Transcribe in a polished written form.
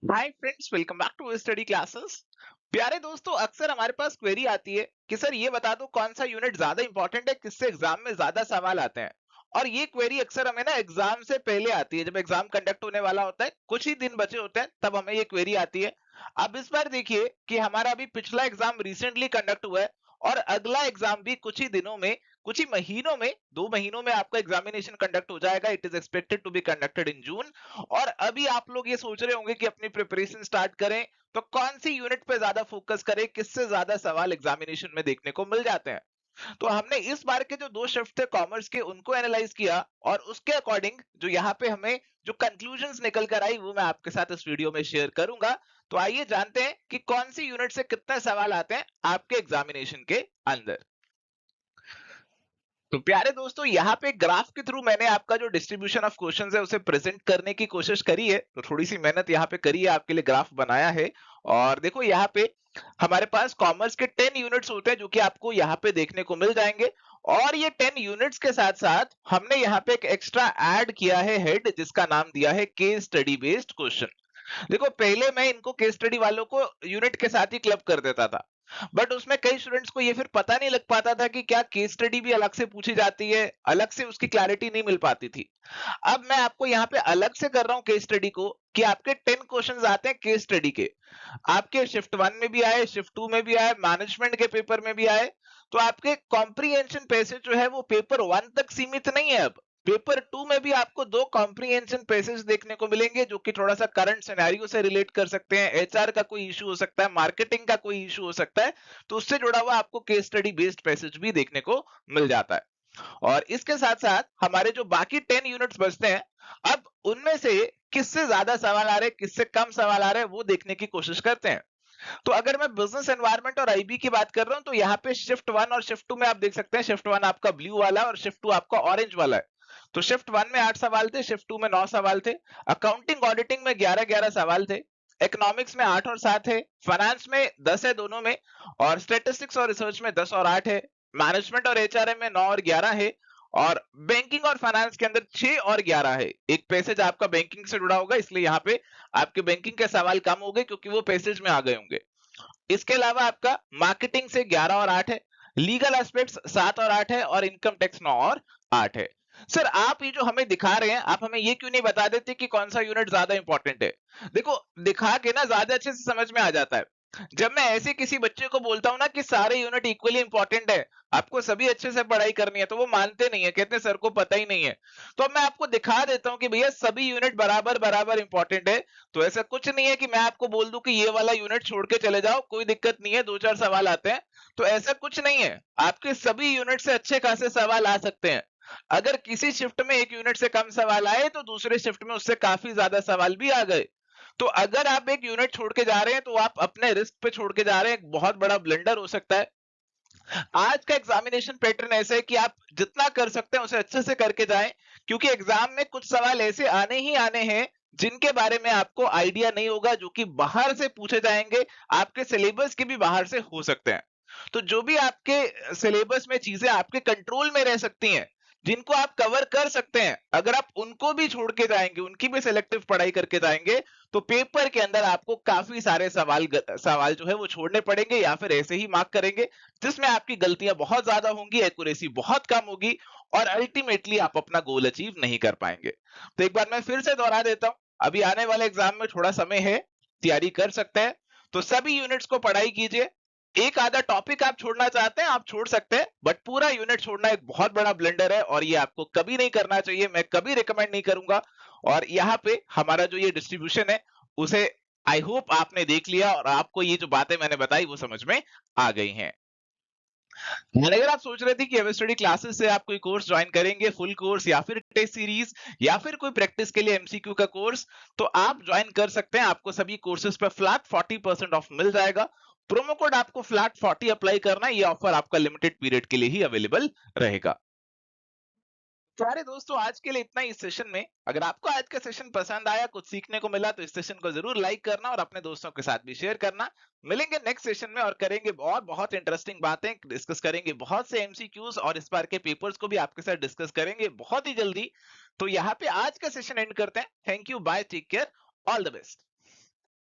Hi friends, welcome back to study classes. प्यारे दोस्तों, अक्सर हमारे पास क्वेरी आती है कि सर ये बता दो कौन सा यूनिट ज्यादा इंपॉर्टेंट है, किससे एग्जाम में ज्यादा सवाल आते हैं। और ये क्वेरी अक्सर हमें ना एग्जाम से पहले आती है, जब एग्जाम कंडक्ट होने वाला होता है, कुछ ही दिन बचे होते हैं, तब हमें ये क्वेरी आती है। अब इस बार देखिए कि हमारा अभी पिछला एग्जाम रिसेंटली कंडक्ट हुआ है और अगला एग्जाम भी कुछ ही दिनों में, कुछ ही महीनों में, 2 महीनों में आपका एग्जामिनेशन कंडक्ट हो जाएगा। It is expected to be conducted in June. और अभी आप लोग ये सोच रहे होंगे कि अपनी प्रिपरेशन स्टार्ट करें, तो कौन सी यूनिट पे ज्यादा फोकस करें, किससे ज्यादा सवाल एग्जामिनेशन में देखने को मिल जाते हैं। तो हमने इस बार के जो 2 शिफ्ट थे कॉमर्स के, उनको एनालाइज किया और उसके अकॉर्डिंग जो यहाँ पे हमें जो कंक्लूजन्स निकल कर आई, वो मैं आपके साथ इस वीडियो में शेयर करूंगा। तो आइए जानते हैं कि कौन सी यूनिट से कितने सवाल आते हैं आपके एग्जामिनेशन के अंदर। तो प्यारे दोस्तों, यहाँ पे ग्राफ के थ्रू मैंने आपका जो डिस्ट्रीब्यूशन ऑफ क्वेश्चंस है उसे प्रेजेंट करने की कोशिश करी है। तो थोड़ी सी मेहनत यहाँ पे करी है, आपके लिए ग्राफ बनाया है। और देखो यहाँ पे हमारे पास कॉमर्स के 10 यूनिट्स होते हैं जो कि आपको यहाँ पे देखने को मिल जाएंगे। और ये 10 यूनिट्स के साथ साथ हमने यहाँ पे एक एक्स्ट्रा ऐड किया है हेड, जिसका नाम दिया है केस स्टडी बेस्ड क्वेश्चन। देखो पहले मैं इनको केस स्टडी वालों को यूनिट के साथ ही क्लब कर देता था, बट उसमें कई स्टूडेंट्स को ये फिर पता नहीं लग पाता था कि क्या केस स्टडी भी अलग से पूछी जाती है, अलग से उसकी क्लैरिटी नहीं मिल पाती थी। अब मैं आपको यहाँ पे अलग से कर रहा हूँ केस स्टडी को, कि आपके 10 क्वेश्चंस आते हैं केस स्टडी के। आपके शिफ्ट 1 में भी आए, शिफ्ट 2 में भी आए, मैनेजमेंट के पेपर में भी आए। तो आपके कॉम्प्रिहेंशन पैसेज जो है वो पेपर 1 तक सीमित नहीं है। अब पेपर 2 में भी आपको 2 कॉम्प्रिहेंशन पैसेज देखने को मिलेंगे, जो कि थोड़ा सा करंट सिनेरियो से रिलेट कर सकते हैं, एचआर का कोई इशू हो सकता है, मार्केटिंग का कोई इशू हो सकता है। तो उससे जुड़ा हुआ आपको केस स्टडी बेस्ड पैसेज भी देखने को मिल जाता है। और इसके साथ साथ हमारे जो बाकी 10 यूनिट्स बचते हैं, अब उनमें से किससे ज्यादा सवाल आ रहे हैं, किससे कम सवाल आ रहे हैं, वो देखने की कोशिश करते हैं। तो अगर मैं बिजनेस एनवायरनमेंट और आईबी की बात कर रहा हूं, तो यहाँ पे शिफ्ट 1 और शिफ्ट 2 में आप देख सकते हैं, शिफ्ट 1 आपका ब्लू वाला है और शिफ्ट 2 आपका ऑरेंज वाला है। तो शिफ्ट 1 में 8 सवाल थे, शिफ्ट 2 में 9 सवाल थे। अकाउंटिंग ऑडिटिंग में 11-11 सवाल थे। इकोनॉमिक्स में 8 और 7 है। फाइनेंस में 10 है दोनों में। और स्टेटिस्टिक्स और रिसर्च में 10 और 8 है। मैनेजमेंट और एचआरएम में 9 और 11 है। और बैंकिंग और फाइनेंस के अंदर 6 और 11 है। एक पैसेज आपका बैंकिंग से जुड़ा होगा, इसलिए यहाँ पे आपके बैंकिंग के सवाल कम हो गए, क्योंकि वो पैसेज में आ गए होंगे। इसके अलावा आपका मार्केटिंग से 11 और 8 है। लीगल एस्पेक्ट्स 7 और 8 है। और इनकम टैक्स 9 और 8 है। सर, आप ये जो हमें दिखा रहे हैं, आप हमें ये क्यों नहीं बता देते कि कौन सा यूनिट ज्यादा इंपॉर्टेंट है। देखो, दिखा के ना ज्यादा अच्छे से समझ में आ जाता है। जब मैं ऐसे किसी बच्चे को बोलता हूं ना कि सारे यूनिट इक्वली इंपॉर्टेंट है, आपको सभी अच्छे से पढ़ाई करनी है, तो वो मानते नहीं है, कहते हैं सर को पता ही नहीं है। तो अब मैं आपको दिखा देता हूं कि भैया सभी यूनिट बराबर बराबर इंपॉर्टेंट है। तो ऐसा कुछ नहीं है कि मैं आपको बोल दूं कि ये वाला यूनिट छोड़ के चले जाओ, कोई दिक्कत नहीं है, 2-4 सवाल आते हैं। तो ऐसा कुछ नहीं है, आपके सभी यूनिट से अच्छे खासे सवाल आ सकते हैं। अगर किसी शिफ्ट में एक यूनिट से कम सवाल आए, तो दूसरे शिफ्ट में उससे काफी ज्यादा सवाल भी आ गए। तो अगर आप एक यूनिट छोड़ के जा रहे हैं, तो आप अपने रिस्क पे छोड़ के जा रहे हैं, एक बहुत बड़ा ब्लंडर हो सकता है। आज का एग्जामिनेशन पैटर्न ऐसा है कि आप जितना कर सकते हैं उसे अच्छे से करके जाएं, क्योंकि एग्जाम में कुछ सवाल ऐसे आने ही आने हैं जिनके बारे में आपको आइडिया नहीं होगा, जो कि बाहर से पूछे जाएंगे, आपके सिलेबस के भी बाहर से हो सकते हैं। तो जो भी आपके सिलेबस में चीजें आपके कंट्रोल में रह सकती हैं, जिनको आप कवर कर सकते हैं, अगर आप उनको भी छोड़ के जाएंगे, उनकी भी सिलेक्टिव पढ़ाई करके जाएंगे, तो पेपर के अंदर आपको काफी सारे सवाल जो है वो छोड़ने पड़ेंगे, या फिर ऐसे ही मार्क करेंगे, जिसमें आपकी गलतियां बहुत ज्यादा होंगी, एक्यूरेसी बहुत कम होगी, और अल्टीमेटली आप अपना गोल अचीव नहीं कर पाएंगे। तो एक बार मैं फिर से दोहरा देता हूं, अभी आने वाले एग्जाम में थोड़ा समय है, तैयारी कर सकते हैं। तो सभी यूनिट्स को पढ़ाई कीजिए। एक आधा टॉपिक आप छोड़ना चाहते हैं, आप छोड़ सकते हैं, बट पूरा यूनिट छोड़ना एक बहुत बड़ा ब्लंडर है, और ये आपको कभी नहीं करना चाहिए, मैं कभी रिकमेंड नहीं करूंगा। और यहाँ पे हमारा जो ये डिस्ट्रीब्यूशन है, उसे आई होप आपने देख लिया, और आपको ये जो बातें मैंने बताई वो समझ में आ गई हैं। और अगर आप सोच रहे थे कि स्टडी क्लासेस से आप कोई कोर्स ज्वाइन करेंगे, फुल कोर्स या फिर टेस्ट सीरीज या फिर कोई प्रैक्टिस के लिए एमसीक्यू का कोर्स, तो आप ज्वाइन कर सकते हैं। आपको सभी कोर्सेज पे फ्लैट 40% ऑफ मिल जाएगा। प्रोमो कोड आपको फ्लैट 40 अप्लाई करना है। ये ऑफर आपका लिमिटेड पीरियड के लिए ही अवेलेबल रहेगा। प्यारे दोस्तों, आज के लिए इतना ही इस सेशन में। अगर आपको आज का सेशन पसंद आया, कुछ सीखने को मिला, तो इस सेशन को जरूर लाइक करना और अपने दोस्तों के साथ भी शेयर करना। मिलेंगे नेक्स्ट सेशन में और करेंगे और बहुत इंटरेस्टिंग बातें, डिस्कस करेंगे बहुत से एमसीक्यूज, और इस बार के पेपर्स को भी आपके साथ डिस्कस करेंगे बहुत ही जल्दी। तो यहाँ पे आज का सेशन एंड करते हैं। Thank you, bye, take care, all the best.